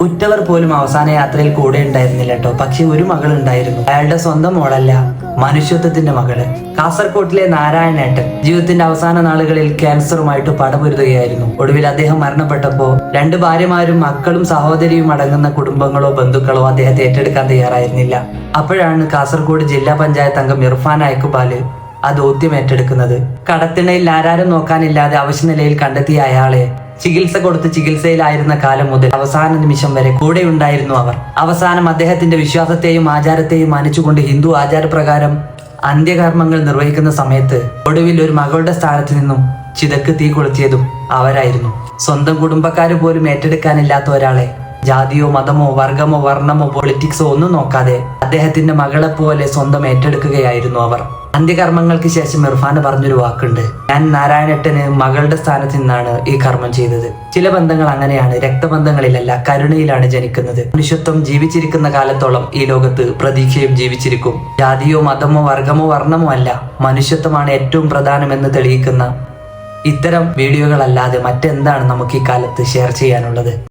ഉറ്റവർ പോലും അവസാന യാത്രയിൽ കൂടെ ഉണ്ടായിരുന്നില്ല കേട്ടോ. പക്ഷെ ഒരു മകൾ ഉണ്ടായിരുന്നു. അയാളുടെ സ്വന്തം മോളല്ല, മനുഷ്യത്വത്തിന്റെ മകള്. കാസർകോട്ടിലെ നാരായണേട്ടൻ ജീവിതത്തിന്റെ അവസാന നാളുകളിൽ ക്യാൻസറുമായിട്ട് പടപൊരുതുകയായിരുന്നു. ഒടുവിൽ അദ്ദേഹം മരണപ്പെട്ടപ്പോ 2 ഭാര്യമാരും മക്കളും സഹോദരിയും അടങ്ങുന്ന കുടുംബങ്ങളോ ബന്ധുക്കളോ അദ്ദേഹത്തെ ഏറ്റെടുക്കാൻ തയ്യാറായിരുന്നില്ല. അപ്പോഴാണ് കാസർഗോഡ് ജില്ലാ പഞ്ചായത്ത് അംഗം ഇർഫാൻ അയക്കുബാല് ആ ദൗത്യം ഏറ്റെടുക്കുന്നത്. കടത്തിണയിൽ ആരാരും നോക്കാനില്ലാതെ അവശനിലയിൽ കണ്ടെത്തിയ അയാളെ ചികിത്സ കൊടുത്ത് ചികിത്സയിലായിരുന്ന കാലം മുതൽ അവസാന നിമിഷം വരെ കൂടെ ഉണ്ടായിരുന്നു അവർ. അവസാനം അദ്ദേഹത്തിന്റെ വിശ്വാസത്തെയും ആചാരത്തെയും മാനിച്ചുകൊണ്ട് ഹിന്ദു ആചാരപ്രകാരം അന്ത്യകർമ്മങ്ങൾ നിർവഹിക്കുന്ന സമയത്ത് ഒടുവിൽ ഒരു മകളുടെ സ്ഥാനത്ത് നിന്നും ചിതക്ക് തീ കൊളുത്തിയതും അവരായിരുന്നു. സ്വന്തം കുടുംബക്കാര് പോലും ഏറ്റെടുക്കാനില്ലാത്ത ഒരാളെ ജാതിയോ മതമോ വർഗമോ വർണ്ണമോ പൊളിറ്റിക്സോ ഒന്നും നോക്കാതെ അദ്ദേഹത്തിന്റെ മകളെ പോലെ സ്വന്തം ഏറ്റെടുക്കുകയായിരുന്നു അവർ. അന്ത്യകർമ്മങ്ങൾക്ക് ശേഷം ഇർഫാന് പറഞ്ഞൊരു വാക്കുണ്ട്: ഞാൻ നാരായണേട്ടന് മകളുടെ സ്ഥാനത്ത് നിന്നാണ് ഈ കർമ്മം ചെയ്തത്. ചില ബന്ധങ്ങൾ അങ്ങനെയാണ്, രക്തബന്ധങ്ങളിലല്ല കരുണയിലാണ് ജനിക്കുന്നത്. മനുഷ്യത്വം ജീവിച്ചിരിക്കുന്ന കാലത്തോളം ഈ ലോകത്ത് പ്രതീക്ഷയും ജീവിച്ചിരിക്കും. ജാതിയോ മതമോ വർഗമോ വർണ്ണമോ അല്ല, മനുഷ്യത്വമാണ് ഏറ്റവും പ്രധാനമെന്ന് തെളിയിക്കുന്ന ഇത്തരം വീഡിയോകളല്ലാതെ മറ്റെന്താണ് നമുക്ക് ഈ കാലത്ത് ഷെയർ ചെയ്യാനുള്ളത്?